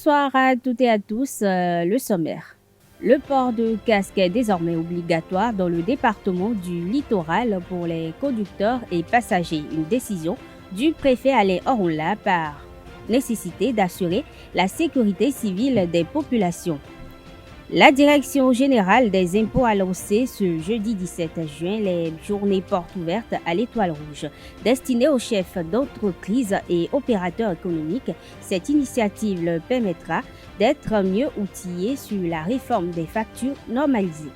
Bonsoir à toutes et à tous. Le sommaire. Le port de casque est désormais obligatoire dans le département du littoral pour les conducteurs et passagers. Une décision du préfet Alain Orunla par nécessité d'assurer la sécurité civile des populations. La Direction générale des impôts a lancé ce jeudi 17 juin les journées portes ouvertes à l'Étoile Rouge. Destinées aux chefs d'entreprise et opérateurs économiques, cette initiative leur permettra d'être mieux outillés sur la réforme des factures normalisées.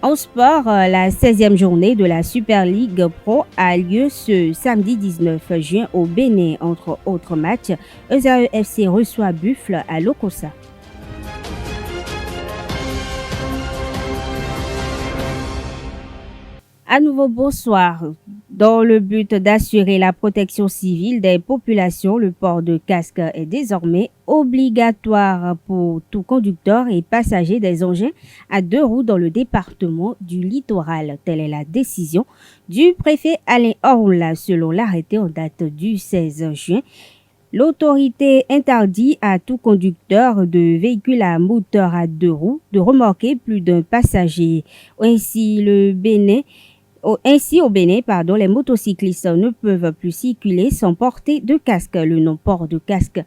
En sport, la 16e journée de la Super League Pro a lieu ce samedi 19 juin au Bénin. Entre autres matchs, Ezae FC reçoit Buffle à Lokossa. À nouveau, bonsoir. Dans le but d'assurer la protection civile des populations, le port de casque est désormais obligatoire pour tout conducteur et passager des engins à deux roues dans le département du littoral. Telle est la décision du préfet Alain Orunla selon l'arrêté en date du 16 juin. L'autorité interdit à tout conducteur de véhicule à moteur à deux roues de remorquer plus d'un passager. Ainsi, au Bénin, les motocyclistes ne peuvent plus circuler sans porter de casque. Le non-port de casque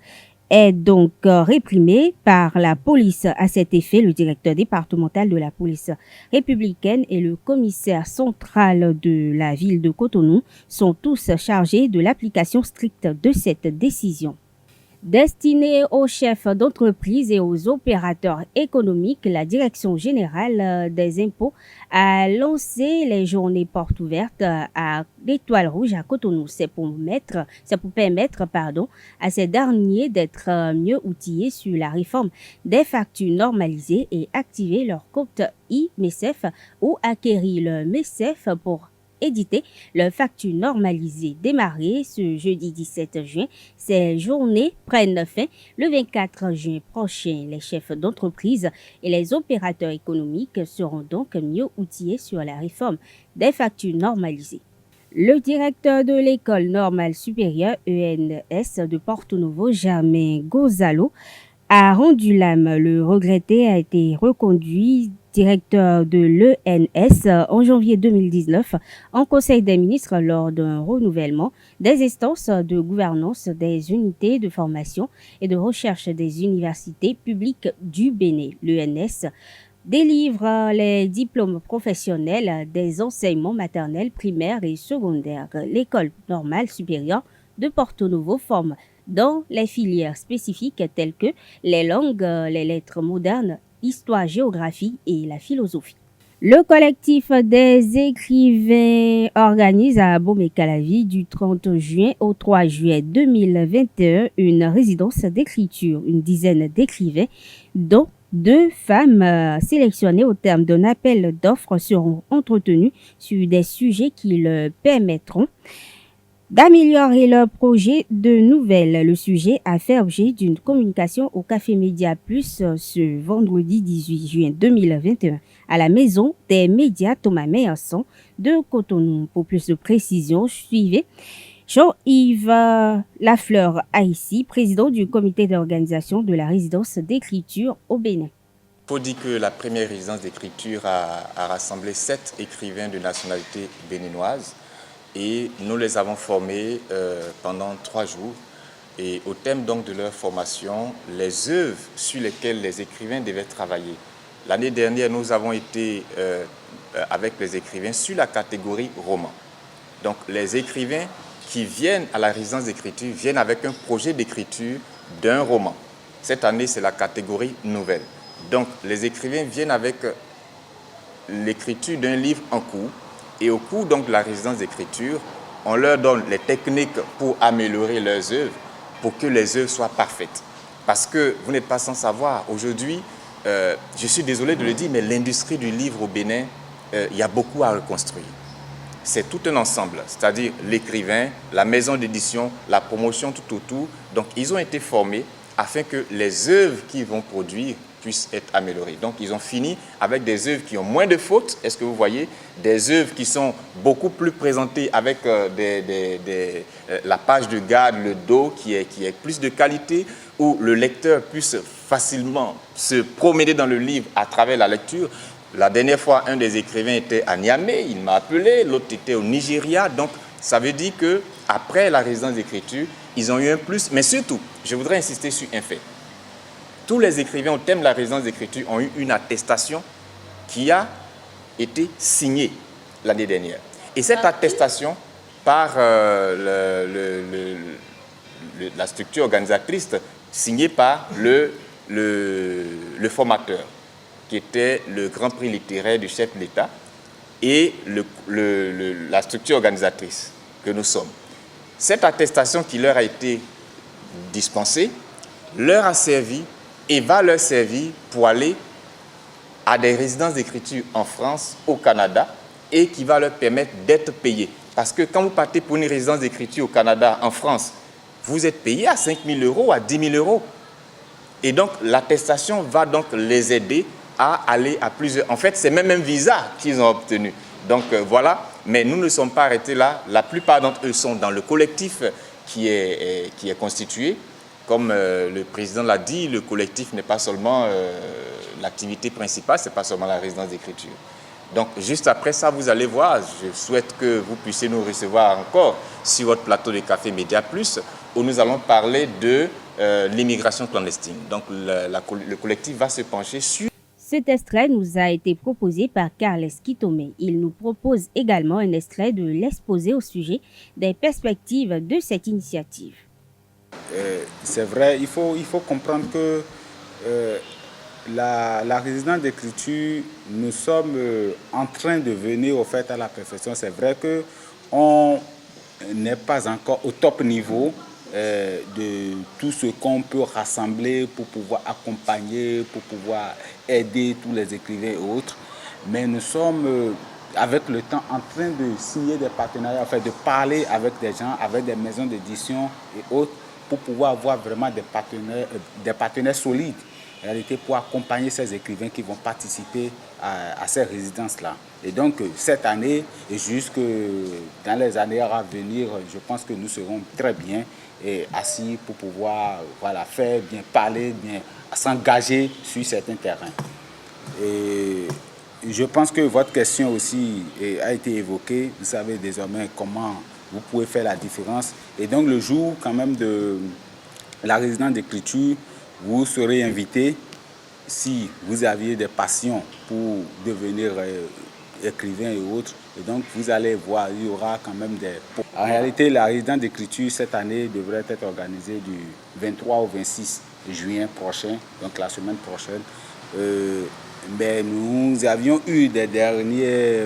est donc réprimé par la police. À cet effet, le directeur départemental de la police républicaine et le commissaire central de la ville de Cotonou sont tous chargés de l'application stricte de cette décision. Destinée aux chefs d'entreprise et aux opérateurs économiques, la Direction générale des impôts a lancé les journées portes ouvertes à l'Étoile Rouge à Cotonou. C'est pour permettre à ces derniers d'être mieux outillés sur la réforme des factures normalisées et activer leur compte e-MECEF ou acquérir le MECEF pour éditer leur facture normalisée. Démarrée ce jeudi 17 juin, ces journées prennent fin le 24 juin prochain. Les chefs d'entreprise et les opérateurs économiques seront donc mieux outillés sur la réforme des factures normalisées. Le directeur de l'école normale supérieure ENS de Porto Novo, Germain Gonzalo, a rendu l'âme. Le regretté a été reconduit directeur de l'ENS en janvier 2019 en Conseil des ministres lors d'un renouvellement des instances de gouvernance des unités de formation et de recherche des universités publiques du Bénin. L'ENS délivre les diplômes professionnels des enseignements maternels, primaires et secondaires. L'école normale supérieure de Porto Novo forme dans les filières spécifiques telles que les langues, les lettres modernes, histoire, géographie et la philosophie. Le collectif des écrivains organise à Bomé-Calavi du 30 juin au 3 juillet 2021 une résidence d'écriture. Une dizaine d'écrivains, dont 2 femmes sélectionnées au terme d'un appel d'offres, seront entretenues sur des sujets qui leur permettront d'améliorer leur projet de nouvelles. Le sujet a fait objet d'une communication au Café Média Plus ce vendredi 18 juin 2021 à la Maison des médias Thomas Meyerson de Cotonou. Pour plus de précisions, suivez Jean-Yves Lafleur Haïssi, président du comité d'organisation de la résidence d'écriture au Bénin. Il faut dire que la première résidence d'écriture a rassemblé 7 écrivains de nationalité béninoise. Et nous les avons formés pendant 3 jours. Et au thème donc de leur formation, les œuvres sur lesquelles les écrivains devaient travailler. L'année dernière, nous avons été avec les écrivains sur la catégorie roman. Donc les écrivains qui viennent à la résidence d'écriture viennent avec un projet d'écriture d'un roman. Cette année, c'est la catégorie nouvelle. Donc les écrivains viennent avec l'écriture d'un livre en cours. Et au cours donc de la résidence d'écriture, on leur donne les techniques pour améliorer leurs œuvres, pour que les œuvres soient parfaites. Parce que vous n'êtes pas sans savoir, aujourd'hui, je suis désolé de le dire, mais l'industrie du livre au Bénin, il y a beaucoup à reconstruire. C'est tout un ensemble, c'est-à-dire l'écrivain, la maison d'édition, la promotion tout autour. Donc ils ont été formés afin que les œuvres qu'ils vont produire puisse être amélioré. Donc ils ont fini avec des œuvres qui ont moins de fautes, est-ce que vous voyez, des œuvres qui sont beaucoup plus présentées avec la page de garde, le dos qui est plus de qualité, où le lecteur puisse facilement se promener dans le livre à travers la lecture. La dernière fois, un des écrivains était à Niamey, il m'a appelé, l'autre était au Nigeria. Donc, ça veut dire qu'après la résidence d'écriture, ils ont eu un plus. Mais surtout, je voudrais insister sur un fait. Tous les écrivains au thème de la résidence d'écriture ont eu une attestation qui a été signée l'année dernière. Et cette attestation, par la structure organisatrice, signée par le formateur, qui était le Grand Prix littéraire du chef de l'État, et la structure organisatrice que nous sommes. Cette attestation qui leur a été dispensée leur a servi et va leur servir pour aller à des résidences d'écriture en France, au Canada, et qui va leur permettre d'être payés. Parce que quand vous partez pour une résidence d'écriture au Canada, en France, vous êtes payé à 5 000 euros, à 10 000 euros. Et donc, l'attestation va donc les aider à aller à plusieurs... En fait, c'est même un visa qu'ils ont obtenu. Donc, voilà. Mais nous ne sommes pas arrêtés là. La plupart d'entre eux sont dans le collectif qui est constitué. Comme le président l'a dit, le collectif n'est pas seulement l'activité principale, ce n'est pas seulement la résidence d'écriture. Donc, juste après ça, vous allez voir, je souhaite que vous puissiez nous recevoir encore sur votre plateau de Café Média Plus, où nous allons parler de l'immigration clandestine. Donc, le collectif va se pencher sur... Cet extrait nous a été proposé par Carles Kitome. Il nous propose également un extrait de l'exposé au sujet des perspectives de cette initiative. C'est vrai, il faut comprendre que la résidence d'écriture, nous sommes en train de venir au fait à la perfection. C'est vrai qu'on n'est pas encore au top niveau de tout ce qu'on peut rassembler pour pouvoir accompagner, pour pouvoir aider tous les écrivains et autres. Mais nous sommes, avec le temps, en train de signer des partenariats, en fait, de parler avec des gens, avec des maisons d'édition et autres, pour pouvoir avoir vraiment des partenaires solides, en réalité, pour accompagner ces écrivains qui vont participer à ces résidences-là. Et donc, cette année, et jusque dans les années à venir, je pense que nous serons très bien assis pour pouvoir faire bien, parler bien, s'engager sur certains terrains. Et je pense que votre question aussi a été évoquée. Vous savez désormais comment vous pouvez faire la différence. Et donc, le jour quand même de la résidence d'écriture, vous serez invité, si vous aviez des passions pour devenir écrivain et autres. Et donc, vous allez voir, il y aura quand même des... En réalité, la résidence d'écriture, cette année, devrait être organisée du 23 au 26 juin prochain, donc la semaine prochaine. Mais nous avions eu des derniers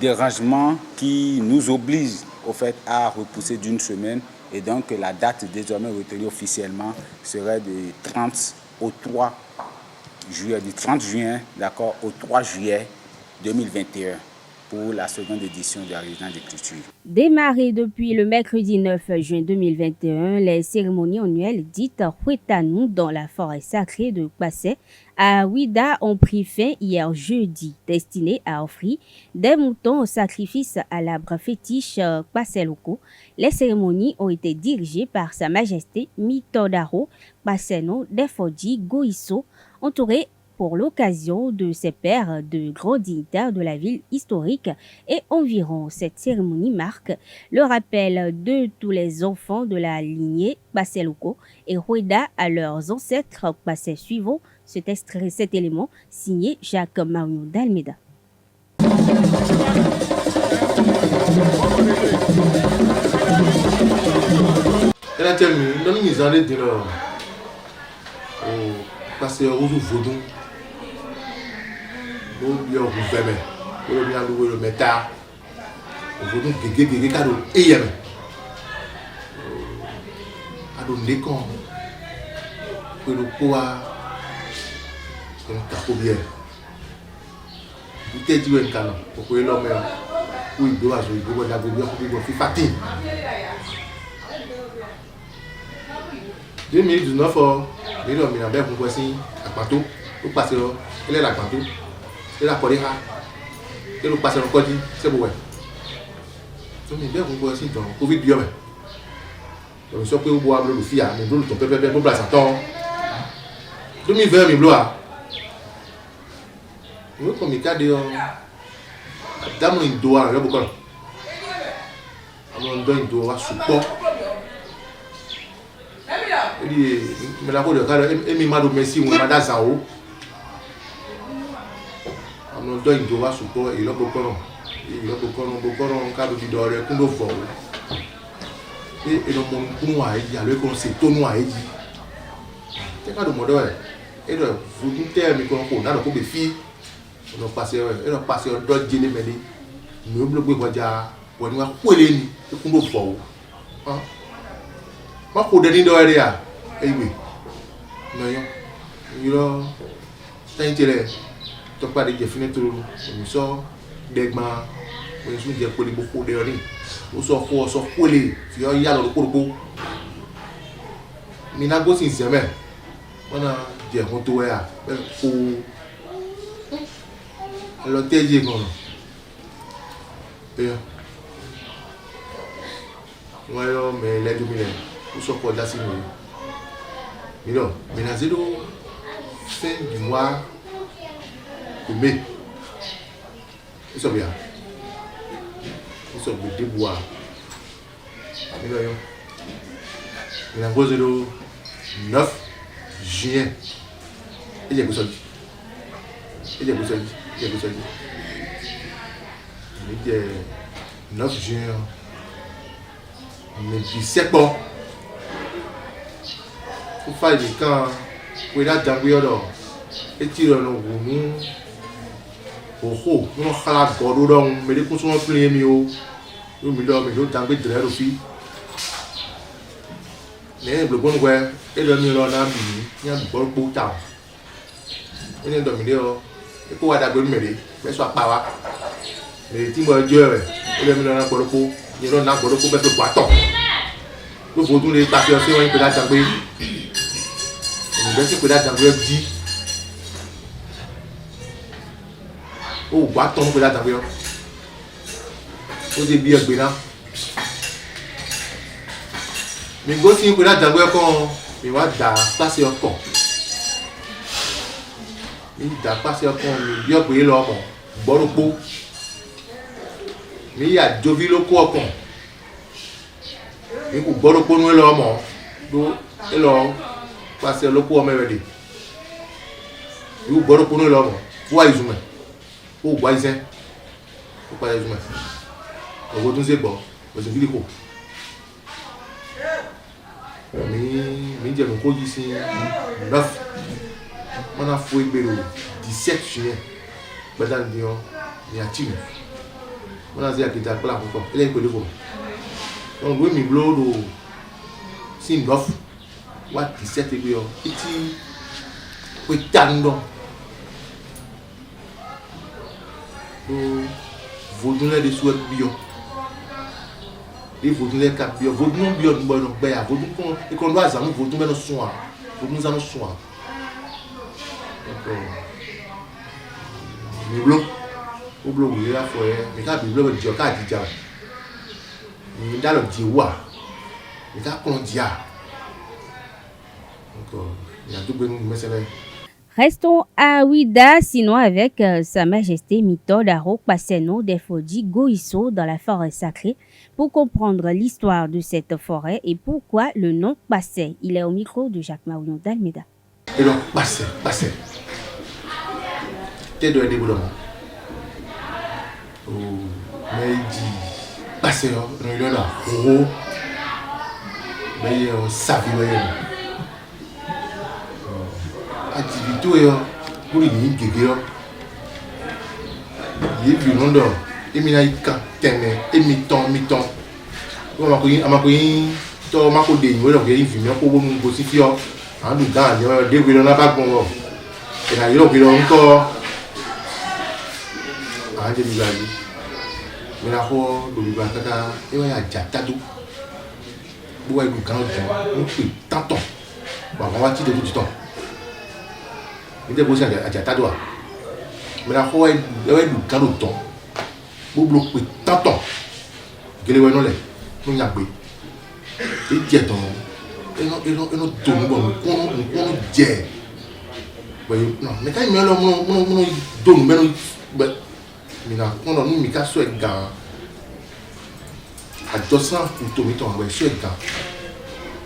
dérangements qui nous obligent, au fait, à repousser d'une semaine. Et donc, la date désormais retenue officiellement serait du 30 au 3 juillet, du 30 juin, d'accord, au 3 juillet 2021 pour la seconde édition de la résidence d'écriture. Démarrées depuis le mercredi 9 juin 2021, les cérémonies annuelles dites Huetanou dans la forêt sacrée de Kpassé à Ouida ont pris fin hier jeudi, destinées à offrir des moutons au sacrifice à l'arbre fétiche Kpassé locaux. Les cérémonies ont été dirigées par Sa Majesté Mitodaro Kpasseno Defodi Goïsso, entouré pour l'occasion de ses pairs de grands dignitaires de la ville historique et environ. Cette cérémonie marque le rappel de tous les enfants de la lignée Kpassé locaux et Hueda à leurs ancêtres Kpassé suivants. Cet élément signé Jacques Mario d'Almeida. Parce que vous voulez nous vous fermez vous bien louer le métal vous donc gégé cadeau et ado nekon que le poids comme capobier vous t'es dit un canon pour que l'homme oui doit jouer doit la venir pour faire fatine 2019 mi lọ mi na bẹ kun ko si àgbàtó ó pàṣẹ lọ ele la àgbàtó ele la kọrí ha ele pàṣẹ lọ kọjí sẹbù wẹ tó mi bẹ kun ko si tán covid bí ọmọ mi sọ pé ó bọ abúlé olùfíà mi ló tọ pẹpẹpẹ bó bla sàtọ 2020 mi lọ à mi kọ mi káde ọ àdámù ìdó ara rẹ bó kọlọ àwọn ọdọ ìdó wa sùpọ. Ele me l'a dit, cara, ele m'a donné si on m'a dit ça haut. On doit une doigt sur quoi il a beaucoup non, cadre du dehors, qu'on doit faire. Et le monde pour nous a dit, alors qu'on s'est tourné a dit. C'est pas de mode et le vous nous terme qu'on a le coup de filles. On a passé d'autres dîners mais nous bloquer quoi déjà pour nous couler ni qu'on doit faire. Ma ko deni do area ewe no yo tan tele to pa de je fenêtre mi so degma mo su je ko li bo ko de ri o so ko le fi o ya lo ko mi na go sin se me bona je ko to ya be ko lo teje gan e wa yo me le du mi le ou soit pour la signer. Mais non, mais la zéro fin du mois de mai. Ils sont bien. Ils sont bien débois. Mais non, mais la grosse zéro 9 juin. Il y a que ça. Il y a que ça. Il y a que ça. Il y a 9 juin. Mais 17 bon. Faut faire des camps pour la dangouille alors et tirer nos goûts oh nous on a la gorge donc mais les coups sont pleins mieux nous mais dangouille très aussi mais le bon ouais et le mieux là n'a mis il y a du bon pour ta on est dominé et pour la dangouille mais soit pas là mais tu me dis et le mieux là n'a pas le coup il y a n'a pas le coup mais le bâton nous faut tous les passer aussi on peut la dangouille si que là dans le dit oh bâton que là dans le c'est bien bien mais go si que là dans le quand il va da passer encore il da passer encore il bien pour l'homme bon pot mais il y a deux villes quoi encore et pour bon pot nous l'homme donc et l'homme parce que le coup on m'a dit il faut pour nous là pour ils humains pour boire ils pour pas les humains on va tous bon parce que il faut mais dire mon code ici 9 on a fouillé le 17 juin pendant Lyon il y a Tim on a dit à qui t'a pas encore il est que le bon donc oui mi blodo si 9 what 17 ebi o iti we tando do vodunle de souet bio e vodunle cap bio vodun bio do no gbe ya vodun kon e kon do azamu vodun be no soa vodun za no soa mi blo o blo wi la fo e mi ka bi blo be jo ka di ja mi da lo di wa mi ka kon dia. Restons à Ouida, sinon avec Sa Majesté Mito Daro Kpaseno d'Efodi Goïsso dans la forêt sacrée pour comprendre l'histoire de cette forêt et pourquoi le nom Kpassé. Il est au micro de Jacques Marion d'Almeida. Et donc, Kpassé. T'es de l'éboulement. Mais il dit Kpassé, il y a un mais il y a un savier. Activité pour les guéguerres. Il est plus long d'or. Et il y a un canton, et mi-temps. On m'a pris, on m'a pris des nouvelles, il y a un peu de positif. En tout cas, il y a des guéguerres dans la bague. Et là, il y a encore. Ah, j'ai dit, mais là, il y a un jatadou. Vous voyez, vous avez un tant. Bon, on va tirer tout du temps. Il était aussi à Tadwa. Mais la fois, il y a du calot de temps. Vous bloquez tant de temps. Quel est le nom? Nous y a pris. Et dit ton. Et non, tout le monde. On dit. Non, mais quand il me l'a mon donne, mais on a mis qu'à souhaiter gars. À 200 pour tout mettre en souhaiter gars.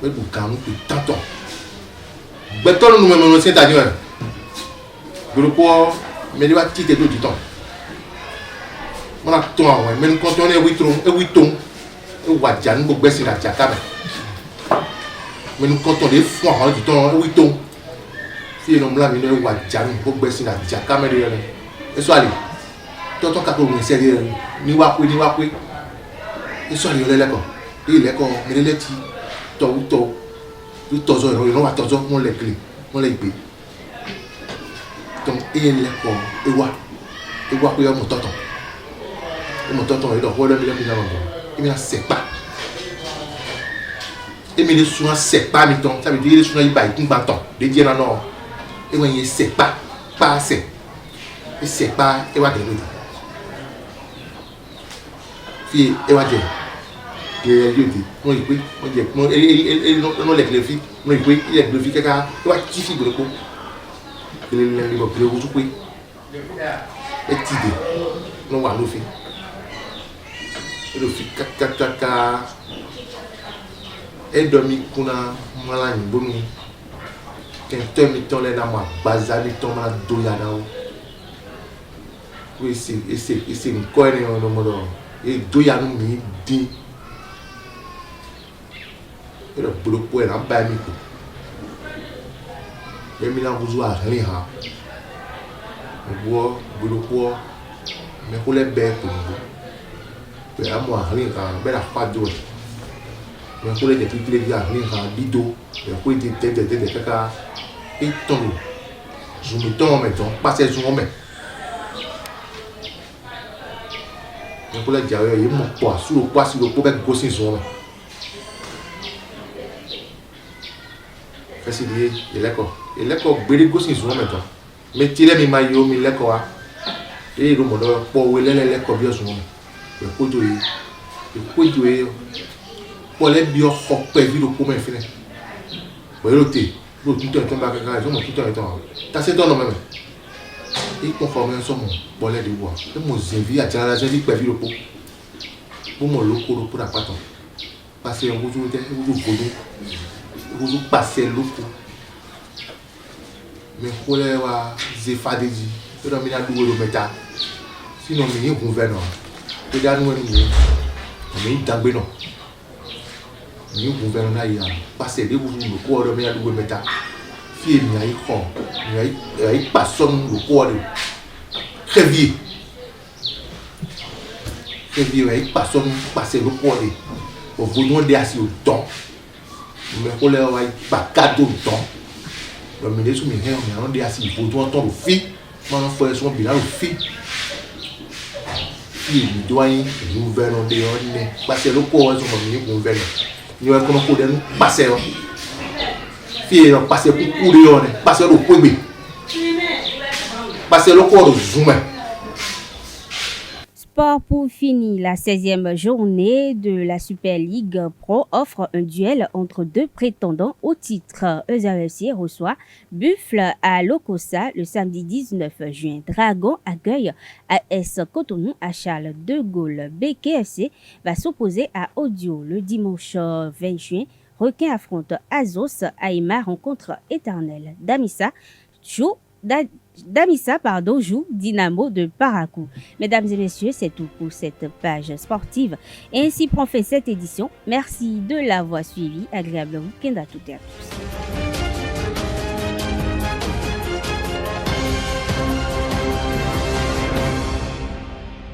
Mais pour quand nous tant de temps. Mais toi, nous même c'est à dire. Le poids, mais il va quitter tout du temps. On a tout en mais quand on est 8 tons, et Wadjan, nous baissons la tchaka. Mais nous quand on est froid, du temps, 8 tons. Si nous l'avons mis Wadjan, nous baissons la tchaka. Et soit allé, tout ton capot, c'est sérieux, ni wapoué. Et soit allé, il est d'accord. Il est d'accord, mais il est petit, tout, on va toujours on les clés, on les paye. Donc, il est d'accord, et voilà, il y a mon tonton. Mon tonton, il doit voir le milieu de il ne sait pas. Il ne sait pas, ça veut dire qu'il est souvent un bâton, il dit non. Et il ne sait pas assez. Il ne sait pas, il va dire. Puis, il va dire. Il dit, on dit, on les filles, on dit, il est le fille, il va tirer le coup. Il est le coup, et tidé, on va le faire. Le fait kaka et dormi kuna malani bonu quand mi ton les na ma bazali ton ma doya na o oui c'est une coin no modo et doya no mi di et le boulot pour en ba mi ko et mi na buzu a rien ha bo boulot pour mais pour les bêtes mais à moi rien quand ben la pas d'eau mais pour les petits les gars rien quand bido mais pour des caca et tombe je me tombe maintenant passer sur moi mais pour les gars il mon poids sur le poids avec gossin sur moi c'est dit il est quoi bébé gossin sur moi maintenant mais tirer mes maillots mais il est quoi et le monde pour où il est quoi bien sur moi le kodo e pour les bio hopper vie le comment finir pour le thé pour tout un temps bagarre je me tout un temps t'as c'est dans même et conforme ensemble pour les bois et mon vie à tirer la vie pour vie le pot pour mon loco pour la paton passer un gros jour vous passer loco mais pour les wa zefadezi et dans mina doué le métal sinon mais gouverneur regarde nous on est dans non nous gouvernons là passer des vous le corps de meilleur double métal fille il personne le corps de très vieux il personne passer le corps de au besoin d'assis au temps mais pour les pas cadeau le temps le ministre mais on dit assis il faut temps le fille maintenant faut son bilan le fille il doit y gouverner de l'ordinaire parce que le corps est un gouvernement nous avons comment poder passer fille passer pour courir passer le premier passer le corps zoom. Sport pour finir, la 16e journée de la Super League Pro offre un duel entre deux prétendants au titre. ESAFC reçoit Buffle à Lokossa le samedi 19 juin. Dragon accueille AS Cotonou à Charles de Gaulle. BKFC va s'opposer à Audio le dimanche 20 juin. Requin affronte Azos. Aïma rencontre Éternel. Damissa joue Dynamo de Parakou. Mesdames et messieurs, c'est tout pour cette page sportive. Et ainsi prend fin cette édition. Merci de l'avoir suivi. Agréable week-end à toutes et à tous.